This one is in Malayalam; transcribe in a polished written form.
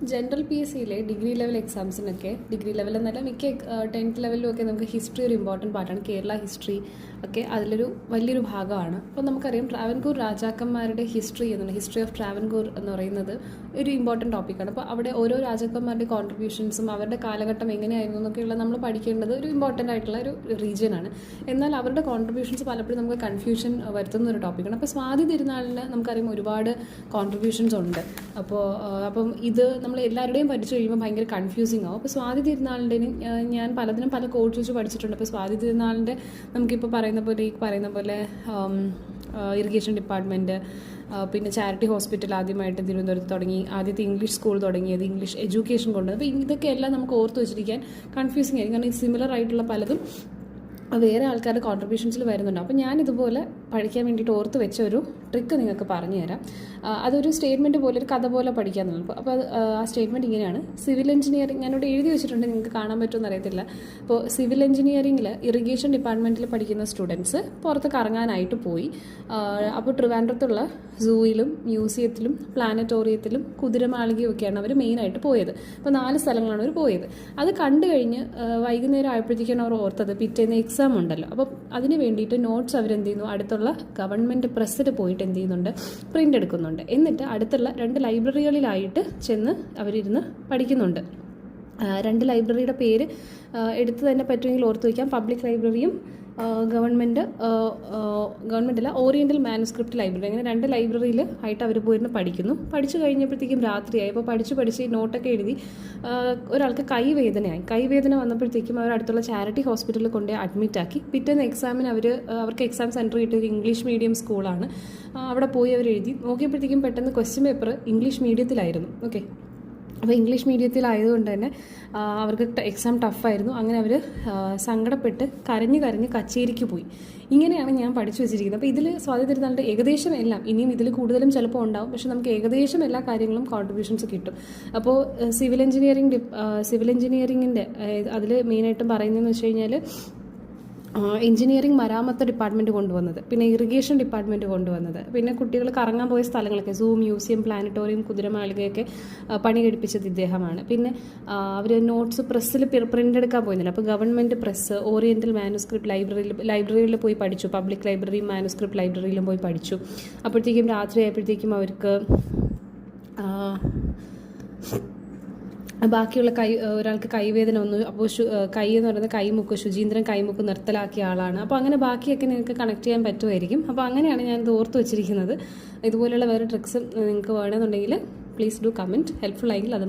ജനറൽ പി എസ് സിയിലെ ഡിഗ്രി ലെവൽ എക്സാംസിനൊക്കെ ഡിഗ്രി ലെവൽ എന്നല്ല മിക്ക 10th ലെവലിലും ഒക്കെ നമുക്ക് ഹിസ്റ്ററി ഒരു ഇമ്പോർട്ടൻറ്റ് പാർട്ടാണ്. കേരള ഹിസ്റ്ററി ഒക്കെ അതിലൊരു വലിയൊരു ഭാഗമാണ്. അപ്പോൾ നമുക്കറിയാം ട്രാവൻകൂർ രാജാക്കന്മാരുടെ ഹിസ്റ്ററി എന്നുണ്ട്, ഹിസ്റ്ററി ഓഫ് ട്രാവൻകൂർ എന്ന് പറയുന്നത് ഒരു ഇമ്പോർട്ടൻറ്റ് ടോപ്പിക്കാണ്. അപ്പോൾ അവിടെ ഓരോ രാജാക്കന്മാരുടെ കോൺട്രിബ്യൂഷൻസും അവരുടെ കാലഘട്ടം എങ്ങനെയായിരുന്നു എന്നൊക്കെയുള്ള നമ്മൾ പഠിക്കേണ്ടത് ഒരു ഇമ്പോർട്ടൻ്റ് ആയിട്ടുള്ള ഒരു റീജിയനാണ്. എന്നാൽ അവരുടെ കോൺട്രിബ്യൂഷൻസ് പലപ്പോഴും നമുക്ക് കൺഫ്യൂഷൻ വരുത്തുന്ന ഒരു ടോപ്പിക്കാണ്. അപ്പോൾ സ്വാതി തിരുനാളിന് നമുക്കറിയാം ഒരുപാട് കോൺട്രിബ്യൂഷൻസ് ഉണ്ട്. അപ്പം ഇത് നമ്മൾ എല്ലാവരുടെയും പഠിച്ചു കഴിയുമ്പോൾ ഭയങ്കര കൺഫ്യൂസിങ് ആവും. അപ്പോൾ സ്വാതി തിരുനാളിൻ്റെ ഞാൻ പലതിനും പല കോഴ്സ് വെച്ച് പഠിച്ചിട്ടുണ്ട്. അപ്പോൾ സ്വാതി തിരുനാളിൻ്റെ നമുക്കിപ്പോൾ പറയുന്ന പോലെ ഇറിഗേഷൻ ഡിപ്പാർട്ട്മെൻറ്റ്, പിന്നെ ചാരിറ്റി ഹോസ്പിറ്റൽ ആദ്യമായിട്ട് തിരുവനന്തപുരത്ത് തുടങ്ങി, ആദ്യത്തെ ഇംഗ്ലീഷ് സ്കൂൾ തുടങ്ങിയത്, ഇംഗ്ലീഷ് എഡ്യൂക്കേഷൻ കൊണ്ടുവന്നത്. അപ്പോൾ ഇതൊക്കെ എല്ലാം നമുക്ക് ഓർത്ത് വെച്ചിരിക്കാൻ കൺഫ്യൂസിങ് ആയിരിക്കും. കാരണം ഈ സിമിലർ ആയിട്ടുള്ള പലതും വേറെ ആൾക്കാരുടെ കോൺട്രിബ്യൂഷൻസിൽ വരുന്നുണ്ട്. അപ്പോൾ ഞാനിതുപോലെ പഠിക്കാൻ വേണ്ടിയിട്ട് ഓർത്ത് വെച്ച ഒരു ട്രിക്ക് നിങ്ങൾക്ക് പറഞ്ഞു തരാം. അതൊരു സ്റ്റേറ്റ്മെൻറ്റ് പോലെ ഒരു കഥ പോലെ പഠിക്കാമെന്നുള്ളൂ. അപ്പോൾ ആ സ്റ്റേറ്റ്മെൻറ്റ് ഇങ്ങനെയാണ്: സിവിൽ എഞ്ചിനീയറിംഗ്, ഞാനിവിടെ എഴുതി വെച്ചിട്ടുണ്ട്, നിങ്ങൾക്ക് കാണാൻ പറ്റുമെന്ന് അറിയത്തില്ല. അപ്പോൾ സിവിൽ എഞ്ചിനീയറിംഗിൽ ഇറിഗേഷൻ ഡിപ്പാർട്ട്മെൻറ്റിൽ പഠിക്കുന്ന സ്റ്റുഡൻസ് പുറത്ത് കറങ്ങാനായിട്ട് പോയി. അപ്പോൾ ട്രിവാൻഡ്രത്തുള്ള സൂയിലും മ്യൂസിയത്തിലും പ്ലാനറ്റോറിയത്തിലും കുതിരമാളികയും ഒക്കെയാണ് അവർ മെയിനായിട്ട് പോയത്. അപ്പോൾ 4 സ്ഥലങ്ങളാണ് അവർ പോയത്. അത് കണ്ടു കഴിഞ്ഞ് വൈകുന്നേരം ആയപ്പോഴത്തേക്കാണ് അവർ ഓർത്തത് പിറ്റേന്ന് എക്സാം ഉണ്ടല്ലോ. അപ്പം അതിന് വേണ്ടിയിട്ട് നോട്ട്സ് അവരെന്ത് ചെയ്യുന്നു, അടുത്തുള്ള ഗവൺമെൻറ് പ്രസ്സിൽ പോയിട്ട് എന്ത് ചെയ്യുന്നുണ്ട്, പ്രിൻ്റ് എടുക്കുന്നുണ്ട്. എന്നിട്ട് അടുത്തുള്ള 2 ലൈബ്രറികളിലായിട്ട് ചെന്ന് അവരിരുന്ന് പഠിക്കുന്നുണ്ട്. 2 ലൈബ്രറിയുടെ പേര് എടുത്ത് തന്നെ പറ്റുമെങ്കിൽ ഓർത്ത് വയ്ക്കാം. പബ്ലിക് ലൈബ്രറിയും ഗവൺമെൻറ്റല്ല, ഓറിയൻ്റൽ മാനുസ്ക്രിപ്റ്റ് ലൈബ്രറി. അങ്ങനെ 2 ലൈബ്രറിയിൽ ആയിട്ട് അവർ പോയിരുന്ന് പഠിക്കുന്നു. പഠിച്ചു കഴിഞ്ഞപ്പോഴത്തേക്കും രാത്രിയായി. അപ്പോൾ പഠിച്ച് നോട്ടൊക്കെ എഴുതി ഒരാൾക്ക് കൈവേദന വന്നപ്പോഴത്തേക്കും അവർ അടുത്തുള്ള ചാരിറ്റി ഹോസ്പിറ്റലിൽ കൊണ്ടുപോയി അഡ്മിറ്റാക്കി. പിറ്റേന്ന് എക്സാമിന് അവർക്ക് എക്സാം സെൻറ്റർ കിട്ടിയത് ഇംഗ്ലീഷ് മീഡിയം സ്കൂളാണ്. അവിടെ പോയി അവർ എഴുതി നോക്കിയപ്പോഴത്തേക്കും പെട്ടെന്ന് ക്വസ്റ്റ്യൻ പേപ്പർ ഇംഗ്ലീഷ് മീഡിയത്തിലായിരുന്നു. ഓക്കെ, അപ്പോൾ ഇംഗ്ലീഷ് മീഡിയത്തിലായതുകൊണ്ട് തന്നെ അവർക്ക് എക്സാം ടഫായിരുന്നു. അങ്ങനെ അവർ സങ്കടപ്പെട്ട് കരഞ്ഞ് കച്ചേരിക്ക് പോയി. ഇങ്ങനെയാണ് ഞാൻ പഠിച്ചു വെച്ചിരിക്കുന്നത്. അപ്പോൾ ഇതിൽ സ്വാതി തിരുനാളിൻ്റെ ഏകദേശം എല്ലാം, ഇനിയും ഇതിൽ കൂടുതലും ചിലപ്പോൾ ഉണ്ടാവും, പക്ഷെ നമുക്ക് ഏകദേശം എല്ലാ കാര്യങ്ങളും കോൺട്രിബ്യൂഷൻസ് കിട്ടും. അപ്പോൾ സിവിൽ എഞ്ചിനീയറിങ്ങിൻ്റെ അതിൽ മെയിനായിട്ടും പറയുന്നതെന്ന് വെച്ച് കഴിഞ്ഞാൽ എഞ്ചിനീയറിംഗ് മരാമത്ത് ഡിപ്പാർട്ട്മെൻറ്റ് കൊണ്ടുവന്നത്, പിന്നെ ഇറിഗേഷൻ ഡിപ്പാർട്ട്മെൻറ്റ് കൊണ്ടുവന്നത്, പിന്നെ കുട്ടികൾ കറങ്ങാൻ പോയ സ്ഥലങ്ങളൊക്കെ സൂ, മ്യൂസിയം, പ്ലാനറ്റോറിയം, കുതിരമാളികയൊക്കെ പണി കഴിപ്പിച്ചത് ഇദ്ദേഹമാണ്. പിന്നെ അവർ നോട്ട്സ് പ്രസ്സിൽ പ്രിൻ്റ് എടുക്കാൻ പോയിരുന്നില്ല. അപ്പോൾ ഗവൺമെൻറ് പ്രസ്, ഓറിയൻ്റൽ മാനുസ്ക്രിപ്റ്റ് ലൈബ്രറിയിൽ പോയി പഠിച്ചു. പബ്ലിക് ലൈബ്രറിയും മാനുസ്ക്രിപ്റ്റ് ലൈബ്രറിയിലും പോയി പഠിച്ചു. അപ്പോഴത്തേക്കും രാത്രി ആയപ്പോഴത്തേക്കും അവർക്ക് ബാക്കിയുള്ള ഒരാൾക്ക് കൈവേദന വന്നു. അപ്പോൾ കൈ എന്ന് പറയുന്നത് കൈമുക്ക്, ശുചീന്ദ്രൻ കൈമുക്ക് നിർത്തലാക്കിയ ആളാണ്. അപ്പോൾ അങ്ങനെ ബാക്കിയൊക്കെ നിങ്ങൾക്ക് കണക്ട് ചെയ്യാൻ പറ്റുമായിരിക്കും. അപ്പോൾ അങ്ങനെയാണ് ഞാനിത് ഓർത്ത് വെച്ചിരിക്കുന്നത്. ഇതുപോലെയുള്ള വേറെ ട്രിക്സ് നിങ്ങൾക്ക് വേണമെന്നുണ്ടെങ്കിൽ പ്ലീസ് ഡു കമൻറ്റ്. ഹെൽപ്ഫുൾ ആയെങ്കിൽ അത്